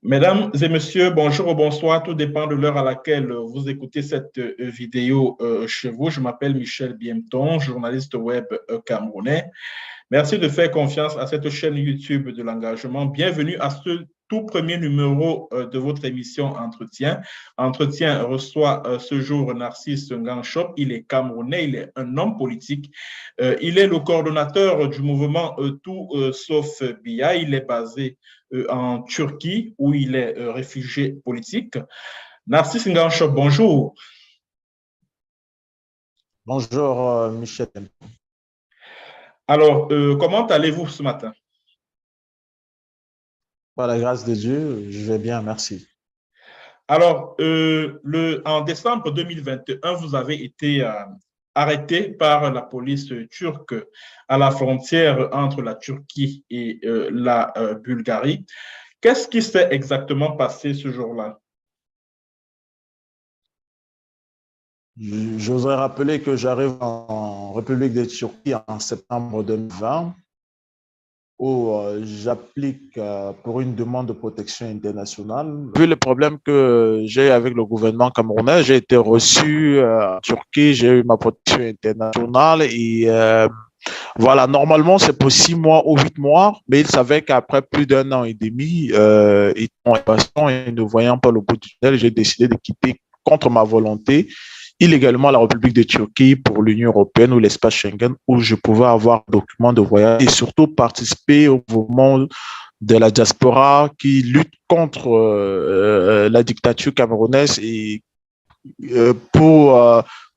Mesdames et messieurs, bonjour ou bonsoir, tout dépend de l'heure à laquelle vous écoutez cette vidéo chez vous. Je m'appelle Michel Biemton, journaliste web camerounais. Merci de faire confiance à cette chaîne YouTube de l'engagement. Bienvenue à ce tout premier numéro de votre émission Entretien. Entretien reçoit ce jour Narcisse Nganchop. Il est camerounais, il est un homme politique. Il est le coordonnateur du mouvement Tout sauf BIA. Il est basé en Turquie où il est réfugié politique. Narcisse Nganchop, bonjour. Bonjour Michel. Alors, comment allez-vous ce matin? Par la grâce de Dieu, je vais bien, merci. Alors, en décembre 2021, vous avez été arrêté par la police turque à la frontière entre la Turquie et la Bulgarie. Qu'est-ce qui s'est exactement passé ce jour-là? J'oserais rappeler que j'arrive en République de Turquie en septembre 2020 où j'applique pour une demande de protection internationale. Vu le problème que j'ai avec le gouvernement camerounais, j'ai été reçu en Turquie, j'ai eu ma protection internationale et voilà, normalement c'est pour 6 mois ou 8 mois, mais il savait qu'après plus d'un an et demi, étant impatient et ne voyant pas le bout du tunnel, j'ai décidé de quitter contre ma volonté illégalement la République de Turquie pour l'Union européenne ou l'espace Schengen où je pouvais avoir un document de voyage et surtout participer au mouvement de la diaspora qui lutte contre la dictature camerounaise et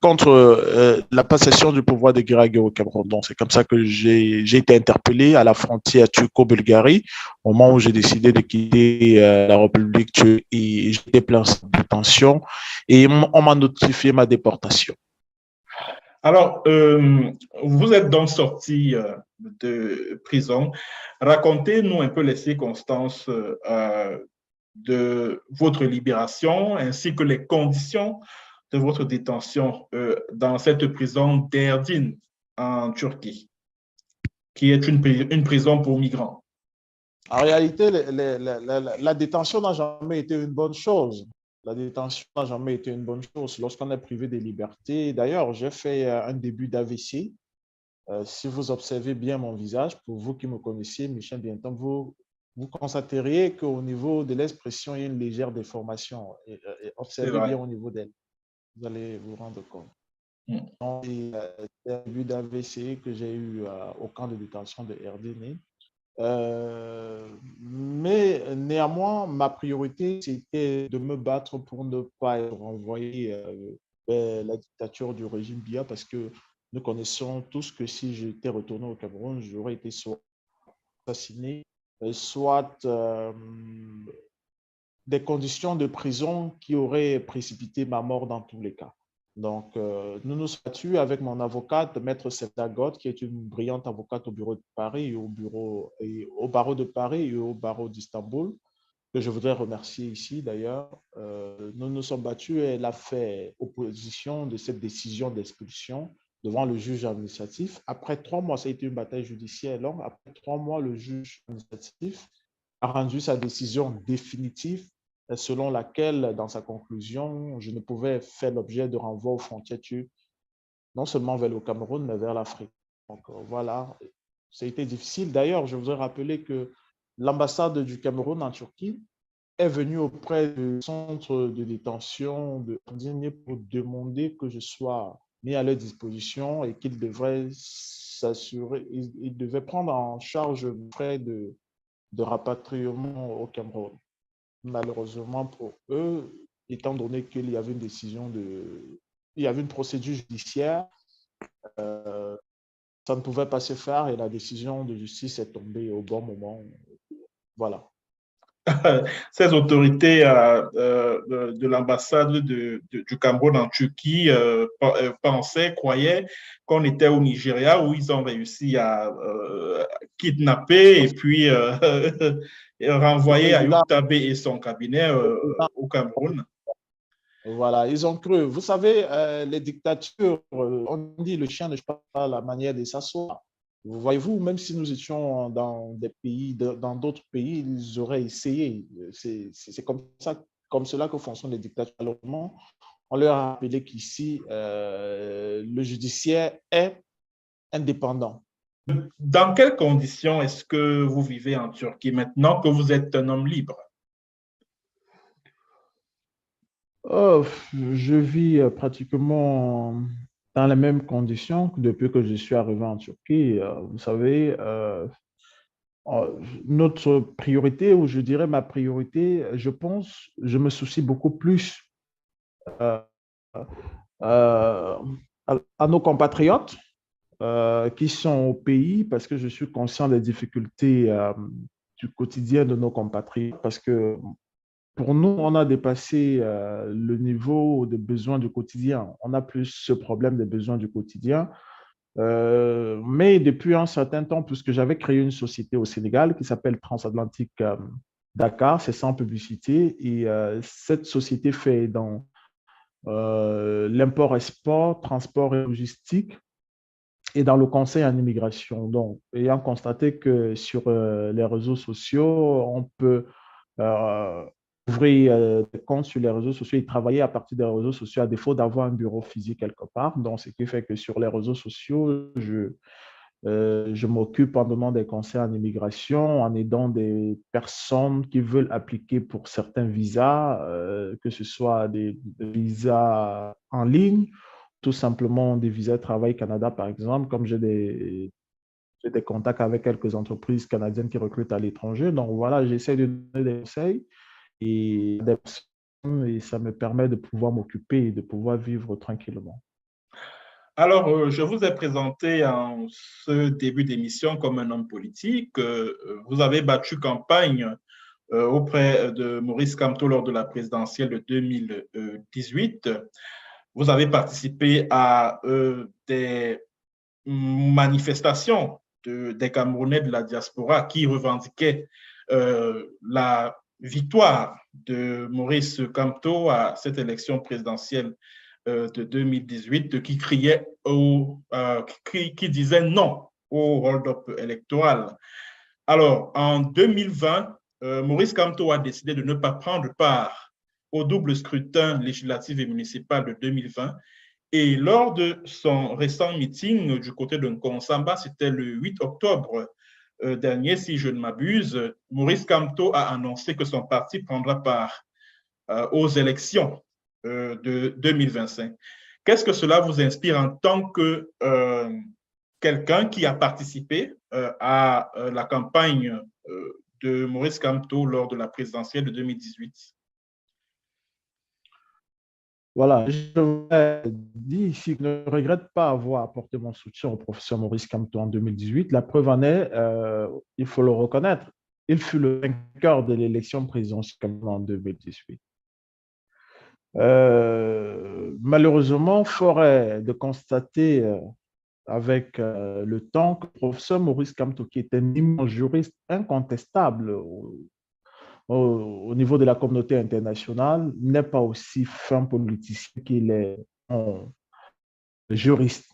contre la passation du pouvoir de Guiragué au Cameroun. Donc, c'est comme ça que j'ai été interpellé à la frontière turco-bulgarie au moment où j'ai décidé de quitter la République turque et j'étais plein de détention et on m'a notifié ma déportation. Alors, vous êtes donc sorti de prison. Racontez-nous un peu les circonstances de votre libération ainsi que les conditions de votre détention dans cette prison d'Erdin en Turquie, qui est une prison pour migrants. En réalité, la détention n'a jamais été une bonne chose. La détention n'a jamais été une bonne chose lorsqu'on est privé de liberté. D'ailleurs, j'ai fait un début d'AVC. Si vous observez bien mon visage, pour vous qui me connaissez, Michel Bienton, vous constateriez qu'au niveau de l'expression, il y a une légère déformation. Observez bien au niveau d'elle. Vous allez vous rendre compte. C'est un début d'AVC que j'ai eu au camp de détention de RDN. Mais néanmoins, ma priorité, c'était de me battre pour ne pas être renvoyé vers la dictature du régime BIA parce que nous connaissons tous que si j'étais retourné au Cameroun, j'aurais été soit assassiné, soit des conditions de prison qui auraient précipité ma mort dans tous les cas. Donc, nous nous sommes battus avec mon avocate, Maître Sevda God, qui est une brillante avocate au bureau de Paris et au barreau de Paris et au barreau d'Istanbul, que je voudrais remercier ici d'ailleurs. Nous nous sommes battus et elle a fait opposition de cette décision d'expulsion devant le juge administratif. Après 3 mois, ça a été une bataille judiciaire longue. Après 3 mois, le juge administratif a rendu sa décision définitive selon laquelle, dans sa conclusion, je ne pouvais faire l'objet de renvoi aux frontières turques, non seulement vers le Cameroun, mais vers l'Afrique. Donc voilà, ça a été difficile. D'ailleurs, je voudrais rappeler que l'ambassade du Cameroun en Turquie est venue auprès du centre de détention de Ardini pour demander que je sois mis à leur disposition et qu'ils devraient s'assurer, ils devaient prendre en charge les frais de rapatriement au Cameroun. Malheureusement pour eux, étant donné qu'il y avait une décision il y avait une procédure judiciaire, ça ne pouvait pas se faire et la décision de justice est tombée au bon moment. Voilà. Ces autorités de l'ambassade du Cameroun en Turquie pensaient, croyaient qu'on était au Nigeria où ils ont réussi à kidnapper et puis renvoyer Ayoub Tabé et son cabinet au Cameroun. Voilà, ils ont cru. Vous savez, les dictatures, on dit le chien ne choisit pas la manière de s'asseoir. Voyez-vous, même si nous étions dans des pays, dans d'autres pays, ils auraient essayé. C'est comme cela que fonctionnent les dictatures. Alors, on leur a rappelé qu'ici, le judiciaire est indépendant. Dans quelles conditions est-ce que vous vivez en Turquie maintenant que vous êtes un homme libre? Oh, je vis pratiquement dans les mêmes conditions que depuis que je suis arrivé en Turquie. Vous savez, notre priorité, ou je dirais ma priorité, je pense, je me soucie beaucoup plus euh, euh, à nos compatriotes qui sont au pays parce que je suis conscient des difficultés du quotidien de nos compatriotes parce que pour nous, on a dépassé le niveau des besoins du quotidien. On n'a plus ce problème des besoins du quotidien. Mais depuis un certain temps, puisque j'avais créé une société au Sénégal qui s'appelle Transatlantique Dakar, c'est sans publicité, et cette société fait dans l'import-export, transport et logistique, et dans le conseil en immigration. Donc, ayant constaté que sur les réseaux sociaux, on peut euh, ouvrir des comptes sur les réseaux sociaux et travailler à partir des réseaux sociaux à défaut d'avoir un bureau physique quelque part. Donc, ce qui fait que sur les réseaux sociaux, je m'occupe en donnant des conseils en immigration, en aidant des personnes qui veulent appliquer pour certains visas, que ce soit des visas en ligne, tout simplement des visas Travail Canada, par exemple, comme j'ai des contacts avec quelques entreprises canadiennes qui recrutent à l'étranger. Donc voilà, j'essaie de donner des conseils et ça me permet de pouvoir m'occuper et de pouvoir vivre tranquillement. Alors, je vous ai présenté en ce début d'émission comme un homme politique. Vous avez battu campagne auprès de Maurice Kamto lors de la présidentielle de 2018. Vous avez participé à des manifestations des Camerounais de la diaspora qui revendiquaient la victoire de Maurice Kamto à cette élection présidentielle de 2018, qui criait qui disait non au hold-up électoral. Alors, en 2020, Maurice Kamto a décidé de ne pas prendre part au double scrutin législatif et municipal de 2020. Et lors de son récent meeting du côté de Nkonsamba, c'était le 8 octobre dernier, si je ne m'abuse, Maurice Kamto a annoncé que son parti prendra part aux élections de 2025. Qu'est-ce que cela vous inspire en tant que quelqu'un qui a participé à la campagne de Maurice Kamto lors de la présidentielle de 2018? Voilà, je voudrais dire ici que je ne regrette pas avoir apporté mon soutien au professeur Maurice Kamto en 2018. La preuve en est, il faut le reconnaître, il fut le vainqueur de l'élection présidentielle en 2018. Malheureusement, fort est de constater avec le temps que le professeur Maurice Kamto, qui est un immense juriste incontestable au niveau de la communauté internationale, n'est pas aussi fin politicien qu'il est juriste.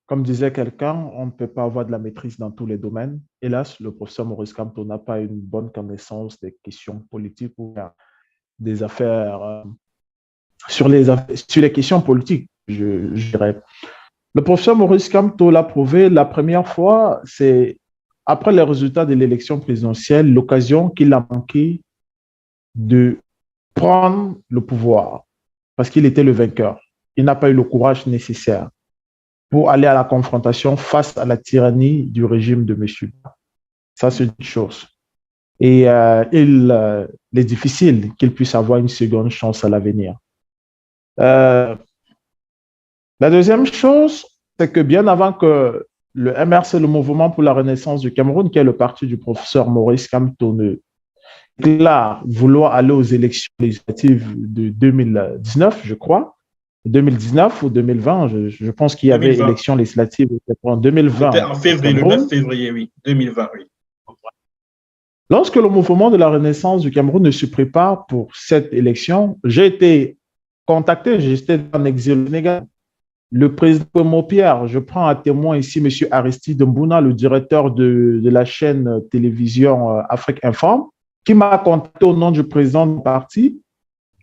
Comme disait quelqu'un, on ne peut pas avoir de la maîtrise dans tous les domaines. Hélas, le professeur Maurice Kamto n'a pas une bonne connaissance des questions politiques ou des affaires, sur les questions politiques, je dirais. Le professeur Maurice Kamto l'a prouvé la première fois, c'est après les résultats de l'élection présidentielle, l'occasion qu'il a manqué de prendre le pouvoir parce qu'il était le vainqueur. Il n'a pas eu le courage nécessaire pour aller à la confrontation face à la tyrannie du régime de M. Ça, c'est une chose. Et il est difficile qu'il puisse avoir une seconde chance à l'avenir. La deuxième chose, c'est que bien avant que le MRC, le Mouvement pour la Renaissance du Cameroun, qui est le parti du professeur Maurice Kamto, déclare vouloir aller aux élections législatives de 2019, je crois, 2019 ou 2020, je pense qu'il y avait 2020. élections législatives en 2020. C'était en février, le 9 février, oui, 2020, oui. Lorsque le mouvement de la Renaissance du Cameroun ne se prépare pour cette élection, j'ai été contacté, j'étais en exil au Sénégal. le président Kwemo Pierre, je prends à témoin ici M. Aristide Mbouna, le directeur de la chaîne télévision Afrique Informe, qui m'a contacté au nom du président du parti.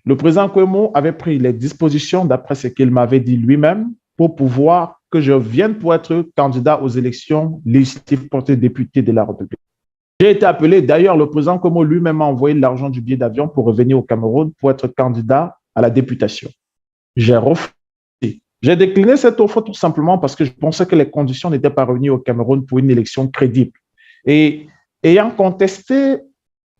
Le président Kwemo avait pris les dispositions, d'après ce qu'il m'avait dit lui-même, pour pouvoir que je vienne pour être candidat aux élections législatives pour être député de la République. J'ai été appelé, d'ailleurs, le président Kwemo lui-même m'a envoyé l'argent du billet d'avion pour revenir au Cameroun pour être candidat à la députation. J'ai refusé. J'ai décliné cette offre tout simplement parce que je pensais que les conditions n'étaient pas réunies au Cameroun pour une élection crédible. Et ayant contesté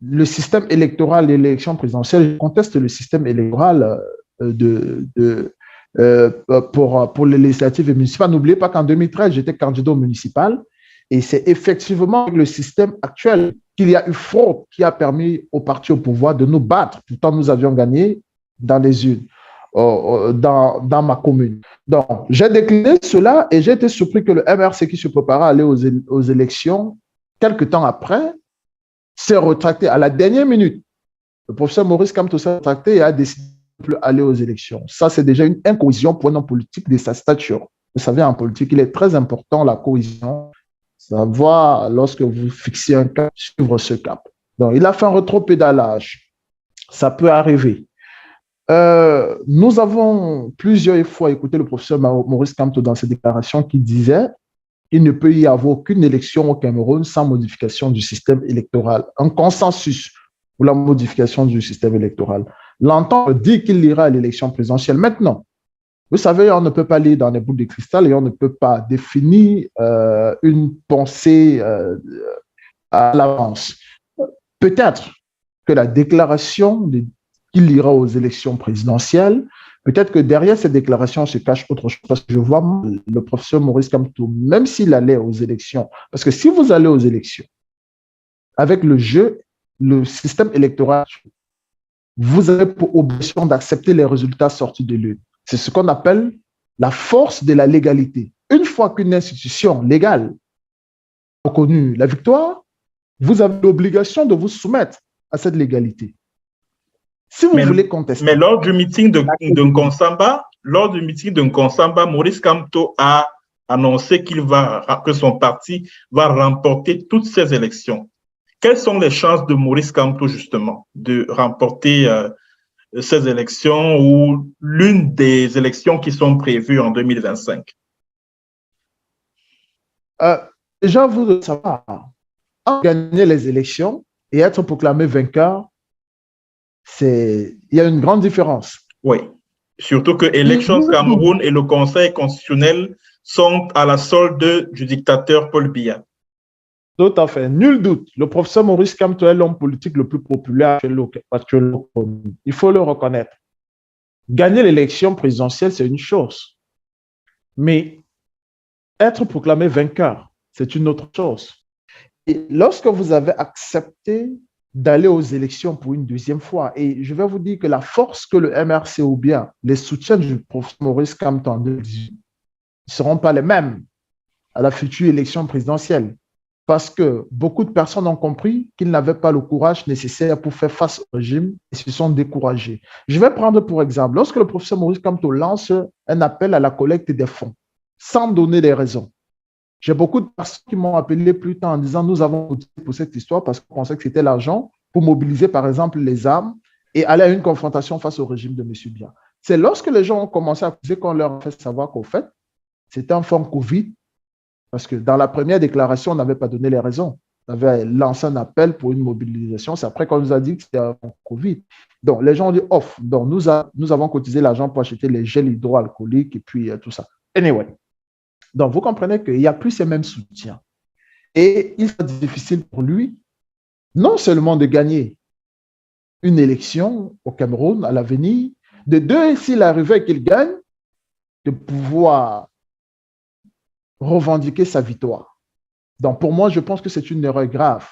le système électoral de l'élection présidentielle, je conteste le système électoral pour les législatives et municipales. N'oubliez pas qu'en 2013, j'étais candidat au municipal et c'est effectivement avec le système actuel qu'il y a eu fraude qui a permis aux partis au pouvoir de nous battre. Pourtant, nous avions gagné dans les urnes. Dans ma commune. Donc, j'ai décliné cela et j'ai été surpris que le MRC qui se préparait à aller aux élections, quelques temps après, s'est retracté à la dernière minute. Le professeur Maurice Kamto s'est retracté et a décidé de ne plus aller aux élections. Ça, c'est déjà une incohésion pour un homme politique de sa stature. Vous savez, en politique, il est très important, la cohésion. Savoir, lorsque vous fixez un cap, suivre ce cap. Donc, il a fait un rétropédalage. Ça peut arriver. Nous avons plusieurs fois écouté le professeur Maurice Kamto dans ses déclarations qui disait qu'il ne peut y avoir aucune élection au Cameroun sans modification du système électoral. Un consensus pour la modification du système électoral. L'entendre dit qu'il ira à l'élection présidentielle. Maintenant, vous savez, on ne peut pas lire dans les boules de cristal et on ne peut pas définir une pensée à l'avance. Peut-être que la déclaration qu'il ira aux élections présidentielles. Peut-être que derrière cette déclaration se cache autre chose. Parce que je vois le professeur Maurice Kamto, même s'il allait aux élections, parce que si vous allez aux élections, avec le système électoral, vous avez pour obligation d'accepter les résultats sortis de l'urne. C'est ce qu'on appelle la force de la légalité. Une fois qu'une institution légale a reconnu la victoire, vous avez l'obligation de vous soumettre à cette légalité. Si vous voulez contester. Mais lors du meeting de Nkonsamba, Maurice Kamto a annoncé que son parti va remporter toutes ces élections. Quelles sont les chances de Maurice Kamto, justement, de remporter ces élections ou l'une des élections qui sont prévues en 2025? Déjà, vous devez savoir, gagner les élections et être proclamé vainqueur, il y a une grande différence. Oui, surtout que Elections Cameroun et le Conseil constitutionnel sont à la solde du dictateur Paul Biya. Tout à fait, nul doute. Le professeur Maurice Kamto est l'homme politique le plus populaire actuellement. Il faut le reconnaître. Gagner l'élection présidentielle, c'est une chose. Mais être proclamé vainqueur, c'est une autre chose. Et lorsque vous avez accepté d'aller aux élections pour une deuxième fois. Et je vais vous dire que la force que le MRC ou bien les soutiens du professeur Maurice Kamto en 2018 ne seront pas les mêmes à la future élection présidentielle. Parce que beaucoup de personnes ont compris qu'ils n'avaient pas le courage nécessaire pour faire face au régime et se sont découragés. Je vais prendre pour exemple, lorsque le professeur Maurice Kamto lance un appel à la collecte des fonds, sans donner les raisons, j'ai beaucoup de personnes qui m'ont appelé plus tard en disant nous avons voté pour cette histoire parce qu'on pensait que c'était l'argent pour mobiliser par exemple les armes et aller à une confrontation face au régime de M. Biya. C'est lorsque les gens ont commencé à dire qu'on leur a fait savoir qu'au fait, c'était un fonds Covid parce que dans la première déclaration, on n'avait pas donné les raisons. On avait lancé un appel pour une mobilisation. C'est après qu'on nous a dit que c'était un fonds Covid. Donc les gens ont dit off. Donc nous avons cotisé l'argent pour acheter les gels hydroalcooliques et puis tout ça. Anyway. Donc, vous comprenez qu'il n'y a plus ces mêmes soutiens. Et il sera difficile pour lui, non seulement de gagner une élection au Cameroun à l'avenir, de deux, s'il arrivait qu'il gagne, de pouvoir revendiquer sa victoire. Donc, pour moi, je pense que c'est une erreur grave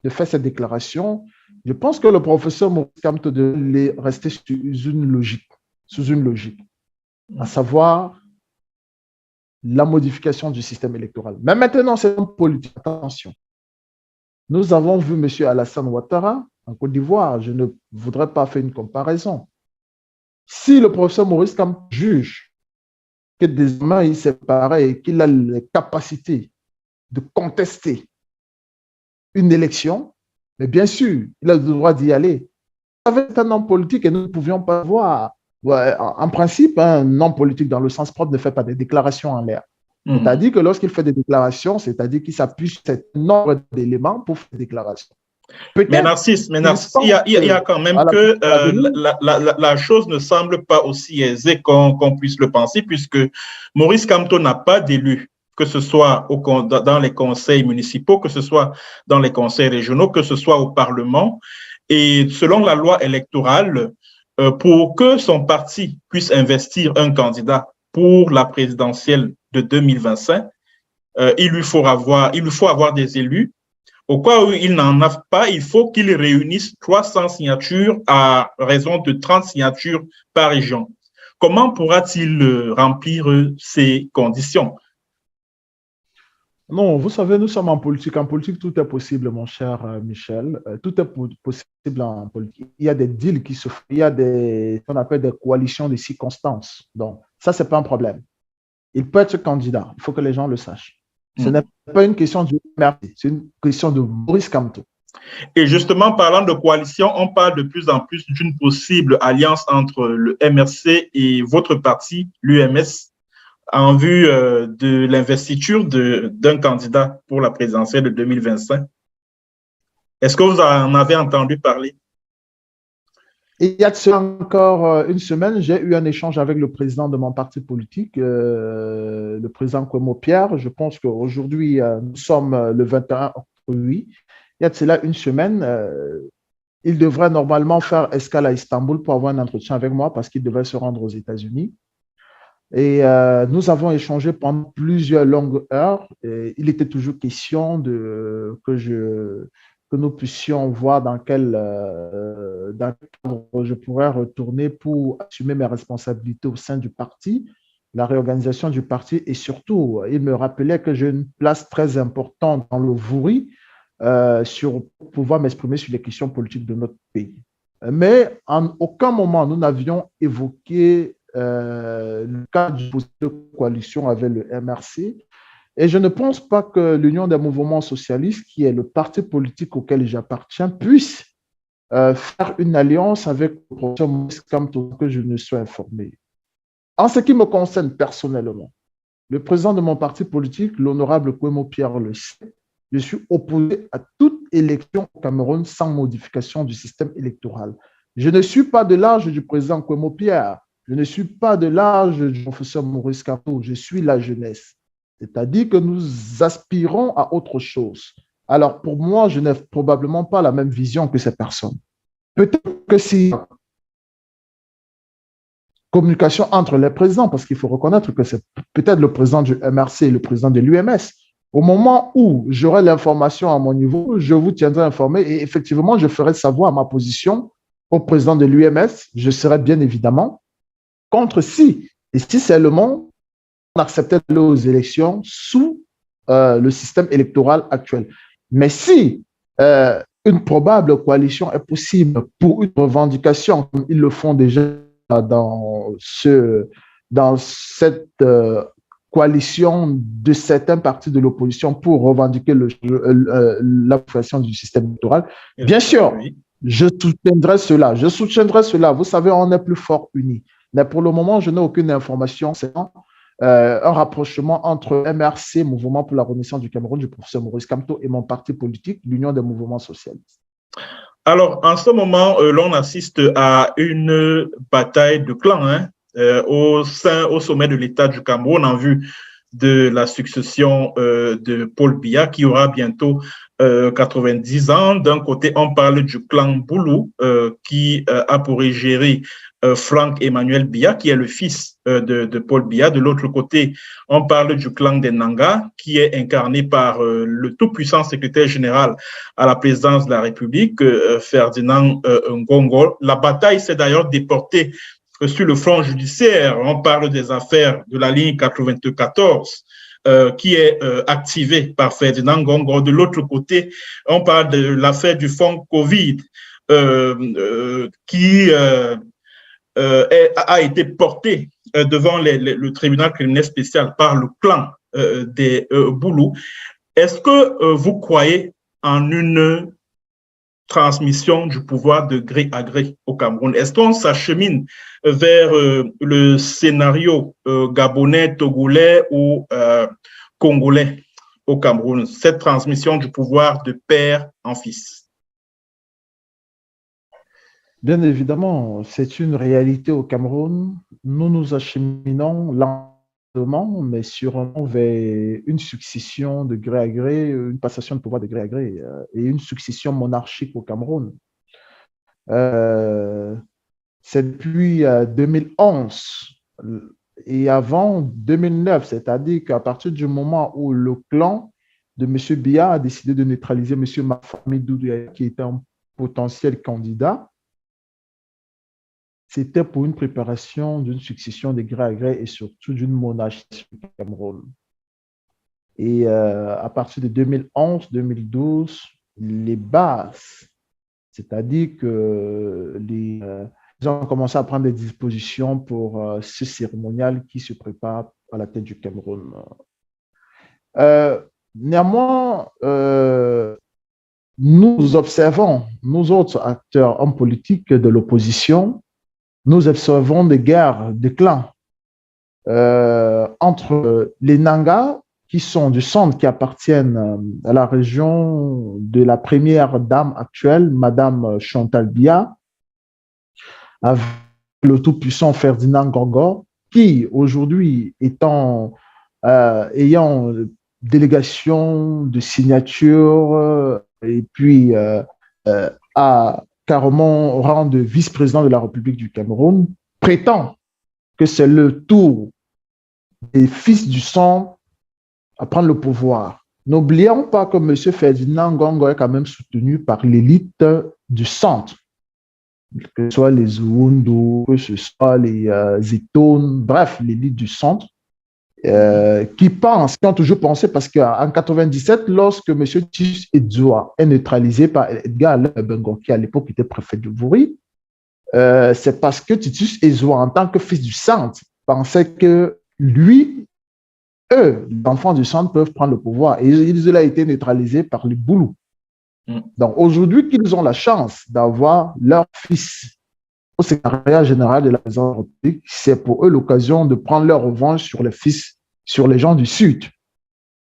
de faire cette déclaration. Je pense que le professeur Maurice Kamto devait rester sous une logique, à savoir la modification du système électoral. Mais maintenant, c'est une politique. Attention. Nous avons vu M. Alassane Ouattara en Côte d'Ivoire. Je ne voudrais pas faire une comparaison. Si le professeur Maurice Kamto juge que désormais il s'est préparé et qu'il a les capacités de contester une élection, mais bien sûr, il a le droit d'y aller. Avec un homme politique et nous ne pouvions pas voir. Ouais, en principe, un homme politique dans le sens propre ne fait pas des déclarations en l'air. C'est-à-dire que lorsqu'il fait des déclarations, c'est-à-dire qu'il s'appuie sur un nombre d'éléments pour faire des déclarations. Mais Narcisse, il y a quand même que la chose ne semble pas aussi aisée qu'on puisse le penser, puisque Maurice Kamto n'a pas d'élu, que ce soit dans les conseils municipaux, que ce soit dans les conseils régionaux, que ce soit au Parlement. Et selon la loi électorale, pour que son parti puisse investir un candidat pour la présidentielle de 2025, il lui faut avoir des élus. Au cas où il n'en a pas, il faut qu'il réunisse 300 signatures à raison de 30 signatures par région. Comment pourra-t-il remplir ces conditions? Non, vous savez, nous sommes en politique. En politique, tout est possible, mon cher Michel. Tout est possible en politique. Il y a des deals qui se font. Il y a ce qu'on appelle des coalitions de circonstances. Donc, ça, ce n'est pas un problème. Il peut être candidat. Il faut que les gens le sachent. Ce n'est pas une question du MRC, c'est une question de Maurice Kamto. Et justement, parlant de coalition, on parle de plus en plus d'une possible alliance entre le MRC et votre parti, l'UMS, en vue de l'investiture d'un candidat pour la présidentielle de 2025. Est-ce que vous en avez entendu parler? Il y a de cela encore une semaine, j'ai eu un échange avec le président de mon parti politique, le président Kwemo Pierre. Je pense qu'aujourd'hui, nous sommes le 21 octobre. Il y a de cela une semaine, il devrait normalement faire escale à Istanbul pour avoir un entretien avec moi parce qu'il devait se rendre aux États-Unis. Et nous avons échangé pendant plusieurs longues heures. Et il était toujours question que nous puissions voir dans quel cadre je pourrais retourner pour assumer mes responsabilités au sein du parti, la réorganisation du parti. Et surtout, il me rappelait que j'ai une place très importante dans le Vouri pour pouvoir m'exprimer sur les questions politiques de notre pays. Mais en aucun moment, nous n'avions évoqué le cadre de coalition avec le MRC. Et je ne pense pas que l'Union des mouvements socialistes, qui est le parti politique auquel j'appartiens, puisse faire une alliance avec le professeur Maurice Kamto, que je ne sois informé. En ce qui me concerne personnellement, le président de mon parti politique, l'honorable Kwemo Pierre, le sait, je suis opposé à toute élection au Cameroun sans modification du système électoral. Je ne suis pas de l'âge du président Kwemo Pierre, je ne suis pas de l'âge du professeur Maurice Kamto, je suis la jeunesse. C'est-à-dire que nous aspirons à autre chose. Alors, pour moi, je n'ai probablement pas la même vision que ces personnes. Peut-être que si communication entre les présidents, parce qu'il faut reconnaître que c'est peut-être le président du MRC et le président de l'UMS. Au moment où j'aurai l'information à mon niveau, je vous tiendrai informé et effectivement, je ferai savoir ma position au président de l'UMS. Je serai bien évidemment contre si seulement on acceptait d'aller aux élections sous le système électoral actuel. Mais si une probable coalition est possible pour une revendication, comme ils le font déjà dans cette coalition de certains partis de l'opposition pour revendiquer l'application du système électoral, bien sûr, je soutiendrai cela. Je soutiendrai cela. Vous savez, on est plus fort unis. Mais pour le moment, je n'ai aucune information. C'est un rapprochement entre MRC, Mouvement pour la Renaissance du Cameroun, du professeur Maurice Kamto, et mon parti politique, l'Union des mouvements socialistes. Alors, en ce moment, l'on assiste à une bataille de clans au sommet de l'État du Cameroun en vue de la succession de Paul Biya, qui aura bientôt 90 ans. D'un côté, on parle du clan Boulou, qui a pour égérie Franck Emmanuel Biya, qui est le fils de Paul Biya. De l'autre côté, on parle du clan des Nanga, qui est incarné par le tout-puissant secrétaire général à la présidence de la République, Ferdinand Ngongo. La bataille s'est d'ailleurs déportée sur le front judiciaire. On parle des affaires de la ligne 94 qui est activée par Ferdinand Ngongo. De l'autre côté, on parle de l'affaire du fonds Covid qui a été porté devant le tribunal criminel spécial par le clan des Boulous. Est-ce que vous croyez en une transmission du pouvoir de gré à gré au Cameroun? Est-ce qu'on s'achemine vers le scénario gabonais, togolais ou congolais au Cameroun, cette transmission du pouvoir de père en fils? Bien évidemment, c'est une réalité au Cameroun. Nous nous acheminons lentement, mais sûrement vers une succession de gré à gré, une passation de pouvoir de gré à gré et une succession monarchique au Cameroun. C'est depuis 2011 et avant 2009, c'est-à-dire qu'à partir du moment où le clan de M. Biya a décidé de neutraliser M. Mafami Doumbouya, qui était un potentiel candidat, c'était pour une préparation d'une succession de gré à gré et surtout d'une monarchie au Cameroun. Et à partir de 2011-2012, les bases, c'est-à-dire que ils ont commencé à prendre des dispositions pour ce cérémonial qui se prépare à la tête du Cameroun. Néanmoins, nous observons, nous autres acteurs en politique de l'opposition, nous observons des guerres, des clans entre les Nangas, qui sont du centre, qui appartiennent à la région de la première dame actuelle, Madame Chantal Biya, avec le tout-puissant Ferdinand Ngongor, qui aujourd'hui ayant délégation de signature et puis a carrément rang de vice-président de la République du Cameroun, prétend que c'est le tour des fils du sang à prendre le pouvoir. N'oublions pas que M. Ferdinand Ngongor est quand même soutenu par l'élite du centre, que ce soit les Zundu, que ce soit les Zitoun, bref, l'élite du centre, qui ont toujours pensé, parce qu'en 97, lorsque M. Titus Edzoa est neutralisé par Edgar Bengo, qui à l'époque était préfet de Vouri, c'est parce que Titus Edzoa, en tant que fils du centre, pensait que eux, les enfants du centre, peuvent prendre le pouvoir. Et il a été neutralisé par les Boulous. Donc aujourd'hui, qu'ils ont la chance d'avoir leur fils au secrétariat général de la présidence de la République, c'est pour eux l'occasion de prendre leur revanche sur les fils, sur les gens du Sud,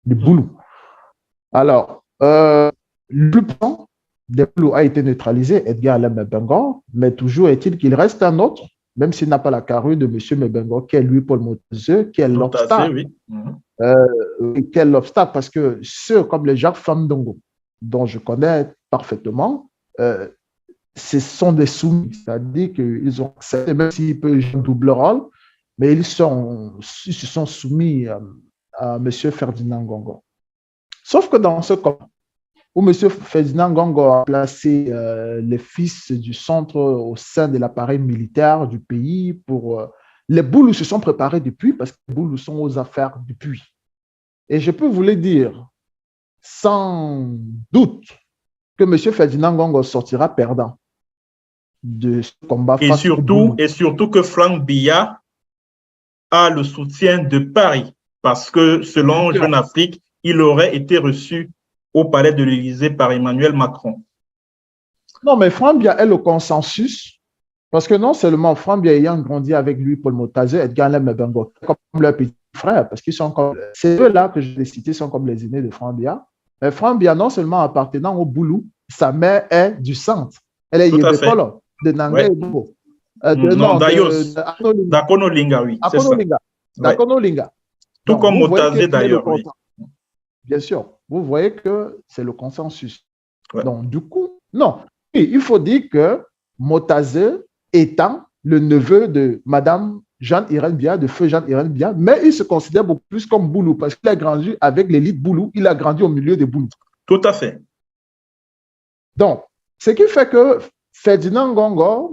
les Boulous. Alors, le plus grand des Boulous a été neutralisé, Edgar Alain Mbengo, mais toujours est-il qu'il reste un autre, même s'il n'a pas la carrure de M. Mbengo, qui est lui, Paul Motazeux, qui est l'obstacle. Oui. Qui est l'obstacle, parce que ceux comme les Jacques Famdongo, dont je connais parfaitement, ce sont des soumis, c'est-à-dire qu'ils ont accepté, même s'ils peuvent jouer un double rôle, mais ils se sont soumis à M. Ferdinand Ngongor. Sauf que dans ce cas où M. Ferdinand Ngongor a placé les fils du centre au sein de l'appareil militaire du pays, les Boulous se sont préparés depuis, parce que les Boulous sont aux affaires depuis. Et je peux vous le dire, sans doute, que M. Ferdinand Ngongor sortira perdant de ce combat. Et surtout que Franck Biya a le soutien de Paris, parce que selon Jeune Afrique, il aurait été reçu au palais de l'Élysée par Emmanuel Macron. Non, mais Franck Biya est le consensus, parce que non seulement Franck Biya ayant grandi avec lui, Paul Motazeux, Edgar Mbengo, comme leur petit frère, parce qu'ils sont comme, ces deux-là que je l'ai cités sont comme les aînés de Franck Biya. Mais Franck Biya, non seulement appartenant au Boulou, sa mère est du centre. Elle est Yébékolo, de Nanga et Bobo. D'Akonolinga, oui. D'Akonolinga. Tout comme Motazeux d'ailleurs. Oui. Bien sûr, vous voyez que c'est le consensus. Ouais. Donc, du coup, non. Il faut dire que Motazeux étant le neveu de Madame Jeanne-Irène Biya, de feu Jeanne-Irène Biya, mais il se considère beaucoup plus comme Boulou, parce qu'il a grandi avec l'élite Boulou, il a grandi au milieu des Boulous. Tout à fait. Donc, ce qui fait que Ferdinand Ngongor,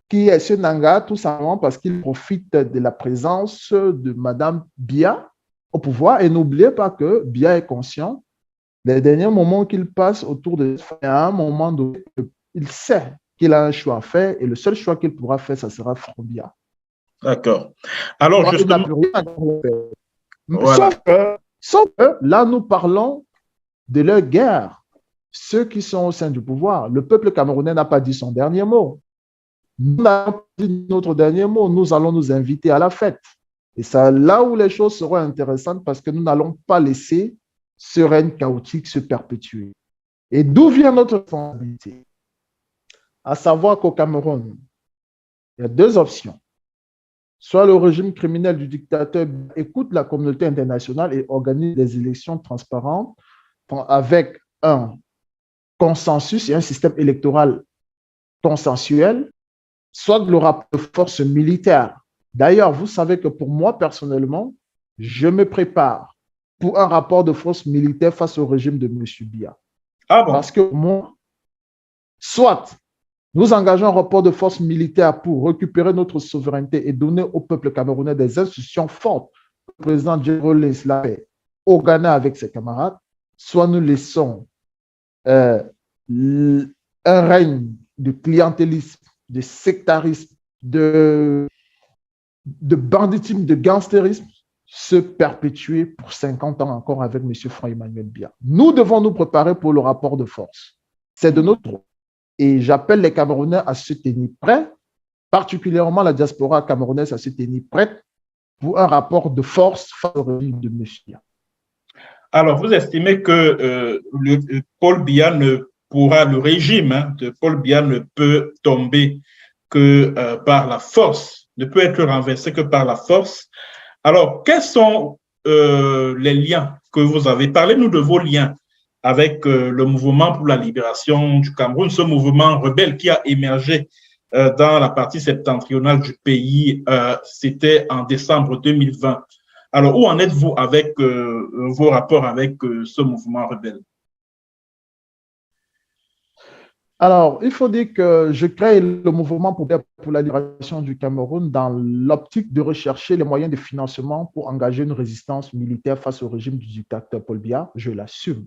qui est ce Nanga, tout simplement parce qu'il profite de la présence de Madame Biya au pouvoir. Et n'oubliez pas que Biya est conscient des derniers moments qu'il passe autour de à un moment donné, il sait qu'il a un choix à faire et le seul choix qu'il pourra faire, ça sera Front Biya. D'accord. Alors, Donc, justement, voilà. Sauf que là, nous parlons de leur guerre. Ceux qui sont au sein du pouvoir, le peuple camerounais n'a pas dit son dernier mot. Nous n'avons pas dit notre dernier mot. Nous allons nous inviter à la fête. Et c'est là où les choses seront intéressantes parce que nous n'allons pas laisser ce règne chaotique se perpétuer. Et d'où vient notre responsabilité? À savoir qu'au Cameroun, il y a deux options. Soit le régime criminel du dictateur écoute la communauté internationale et organise des élections transparentes avec un consensus et un système électoral consensuel, soit le rapport de force militaire. D'ailleurs, vous savez que pour moi, personnellement, je me prépare pour un rapport de force militaire face au régime de M. Biya. Ah bon? Parce que moi, soit nous engageons un rapport de force militaire pour récupérer notre souveraineté et donner au peuple camerounais des institutions fortes. Le président Djérolé au Ghana avec ses camarades, soit nous laissons un règne de clientélisme, de sectarisme, de banditisme, de gangstérisme se perpétuer pour 50 ans encore avec M. Franck-Emmanuel Biya. Nous devons nous préparer pour le rapport de force. C'est de notre droit. Et j'appelle les Camerounais à se tenir prêts, particulièrement la diaspora camerounaise à se tenir prête pour un rapport de force face au régime de M. Biya. Alors, vous estimez que Paul Biya ne pourra, le régime de Paul Biya ne peut tomber que par la force, ne peut être renversé que par la force. Alors, quels sont les liens que vous avez? Parlez-nous de vos liens avec le mouvement pour la libération du Cameroun, ce mouvement rebelle qui a émergé dans la partie septentrionale du pays. C'était en décembre 2020. Alors, où en êtes-vous avec vos rapports avec ce mouvement rebelle? Alors, il faut dire que je crée le mouvement pour la libération du Cameroun dans l'optique de rechercher les moyens de financement pour engager une résistance militaire face au régime du dictateur Paul Biya. Je l'assume.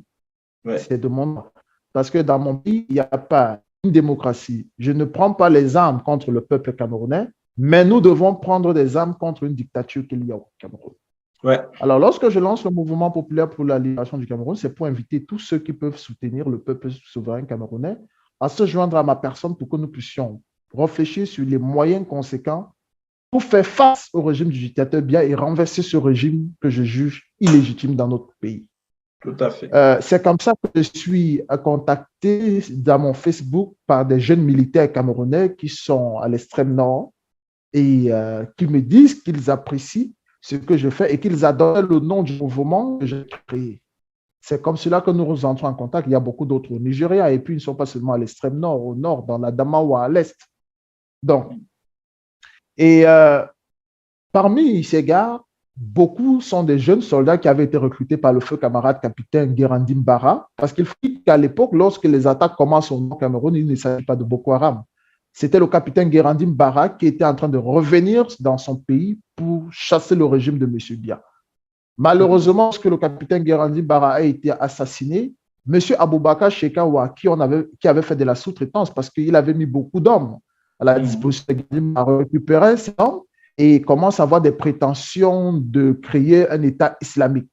Ouais. C'est de mon nom. Parce que dans mon pays, il n'y a pas une démocratie. Je ne prends pas les armes contre le peuple camerounais, mais nous devons prendre des armes contre une dictature qu'il y a au Cameroun. Ouais. Alors, lorsque je lance le mouvement populaire pour la libération du Cameroun, c'est pour inviter tous ceux qui peuvent soutenir le peuple souverain camerounais à se joindre à ma personne pour que nous puissions réfléchir sur les moyens conséquents pour faire face au régime du dictateur Biya et renverser ce régime que je juge illégitime dans notre pays. Tout à fait. C'est comme ça que je suis contacté dans mon Facebook par des jeunes militaires camerounais qui sont à l'extrême nord et qui me disent qu'ils apprécient ce que je fais et qu'ils adorent le nom du mouvement que j'ai créé. C'est comme cela que nous entrons en contact. Il y a beaucoup d'autres au Nigeria et puis ils ne sont pas seulement à l'extrême nord, au nord, dans l'Adamawa, à l'est. Donc, et parmi ces gars, beaucoup sont des jeunes soldats qui avaient été recrutés par le feu camarade capitaine Guérandim Bara, parce qu'il faut dire qu'à l'époque, lorsque les attaques commencent au Cameroun, il ne s'agit pas de Boko Haram. C'était le capitaine Guérandim Bara qui était en train de revenir dans son pays pour chasser le régime de M. Biya. Malheureusement, lorsque le capitaine Guérandim Bara a été assassiné, M. Aboubakar Shekawa, qui avait fait de la sous-traitance parce qu'il avait mis beaucoup d'hommes à la disposition de Guérandim Bara, a récupéré ces hommes et commence à avoir des prétentions de créer un État islamique.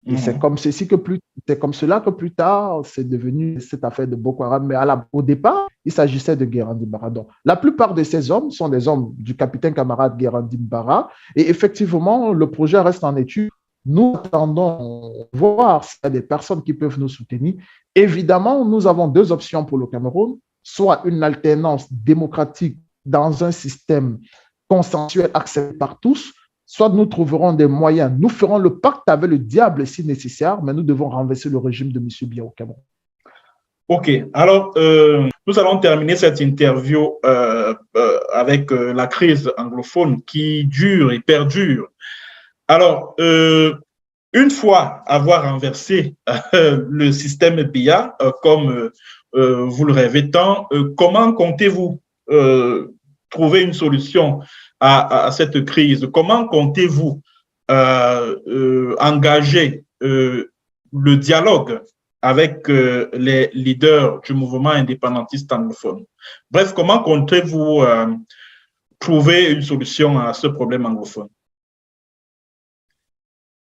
Et c'est comme cela que plus tard, c'est devenu cette affaire de Boko Haram. Mais au départ, il s'agissait de Guérandim Bara. Donc, la plupart de ces hommes sont des hommes du capitaine camarade Guérandim Bara. Et effectivement, le projet reste en étude. Nous attendons voir s'il y a des personnes qui peuvent nous soutenir. Évidemment, nous avons deux options pour le Cameroun, soit une alternance démocratique dans un système consensuel accepté par tous, soit nous trouverons des moyens. Nous ferons le pacte avec le diable si nécessaire, mais nous devons renverser le régime de M. Biya au Cameroun. OK. Alors, nous allons terminer cette interview avec la crise anglophone qui dure et perdure. Alors, une fois avoir renversé le système Biya, comme vous le rêvez tant, comment comptez-vous trouver une solution à cette crise? Comment comptez-vous engager le dialogue avec les leaders du mouvement indépendantiste anglophone. Bref, comment comptez-vous trouver une solution à ce problème anglophone?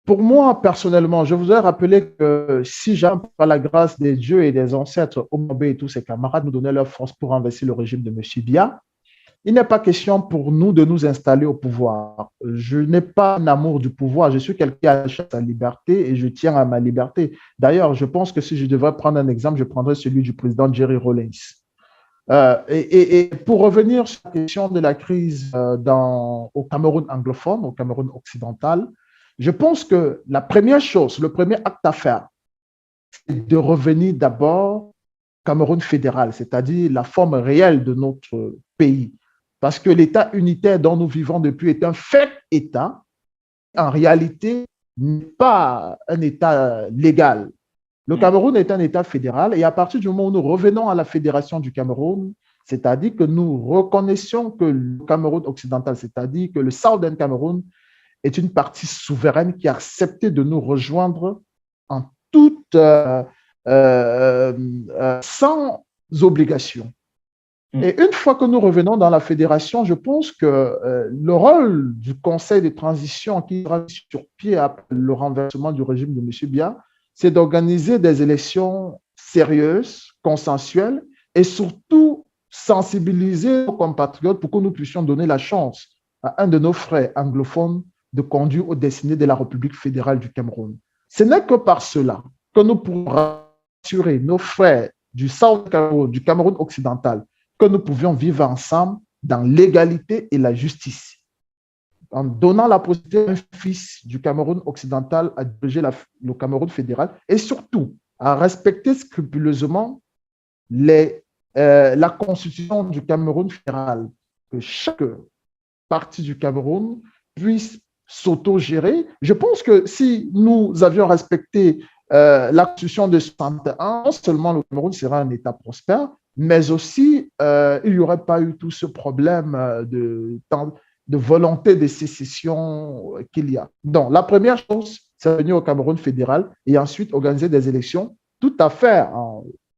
Pour moi, personnellement, je voudrais rappeler que si jamais, par la grâce des dieux et des ancêtres, Omobé et tous ses camarades nous donnaient leur force pour renverser le régime de M. Biya, il n'est pas question pour nous de nous installer au pouvoir. Je n'ai pas un amour du pouvoir. Je suis quelqu'un qui achète sa liberté et je tiens à ma liberté. D'ailleurs, je pense que si je devrais prendre un exemple, je prendrais celui du président Jerry Rawlings. Et pour revenir sur la question de la crise au Cameroun anglophone, au Cameroun occidental, je pense que la première chose, le premier acte à faire, c'est de revenir d'abord au Cameroun fédéral, c'est-à-dire la forme réelle de notre pays. Parce que l'État unitaire dont nous vivons depuis est un fait État, en réalité, n'est pas un État légal. Le Cameroun est un État fédéral et à partir du moment où nous revenons à la fédération du Cameroun, c'est-à-dire que nous reconnaissons que le Cameroun occidental, c'est-à-dire que le Southern Cameroun est une partie souveraine qui a accepté de nous rejoindre en toute, sans obligation. Et une fois que nous revenons dans la fédération, je pense que le rôle du conseil de transition qui sera sur pied après le renversement du régime de M. Biya, c'est d'organiser des élections sérieuses, consensuelles et surtout sensibiliser nos compatriotes pour que nous puissions donner la chance à un de nos frères anglophones de conduire aux destinées de la République fédérale du Cameroun. Ce n'est que par cela que nous pourrons rassurer nos frères du South Cameroun, du Cameroun occidental, que nous pouvions vivre ensemble dans l'égalité et la justice. En donnant la possibilité à un fils du Cameroun occidental à diriger le Cameroun fédéral et surtout à respecter scrupuleusement la constitution du Cameroun fédéral, que chaque partie du Cameroun puisse s'auto-gérer. Je pense que si nous avions respecté la constitution de 61, non seulement le Cameroun serait un État prospère, mais aussi il n'y aurait pas eu tout ce problème de volonté de sécession qu'il y a. Donc, la première chose, c'est venir au Cameroun fédéral et ensuite organiser des élections. Tout à fait,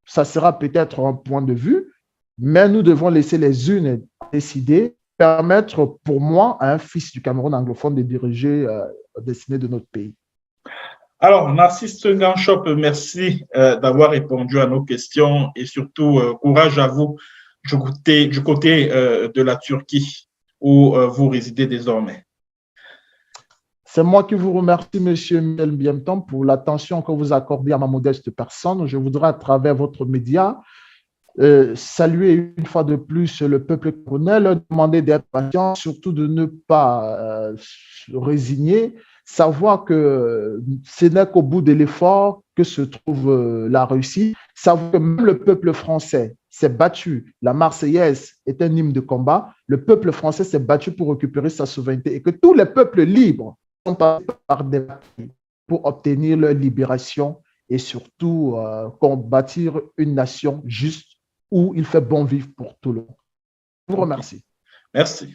ça sera peut-être un point de vue, mais nous devons laisser les unes décider, permettre pour moi à un fils du Cameroun anglophone de diriger la destinée de notre pays. Alors, Narcisse Nganchop, merci d'avoir répondu à nos questions et surtout courage à vous du côté de la Turquie où vous résidez désormais. C'est moi qui vous remercie, M. Michel Biemton, pour l'attention que vous accordez à ma modeste personne. Je voudrais, à travers votre média, saluer une fois de plus le peuple camerounais, leur demander d'être patient, surtout de ne pas se résigner, savoir que ce n'est qu'au bout de l'effort que se trouve la réussite, savoir que même le peuple français s'est battu, la Marseillaise est un hymne de combat, le peuple français s'est battu pour récupérer sa souveraineté et que tous les peuples libres sont passés par des batailles pour obtenir leur libération et surtout bâtir une nation juste où il fait bon vivre pour tout le monde. Je vous remercie. Merci.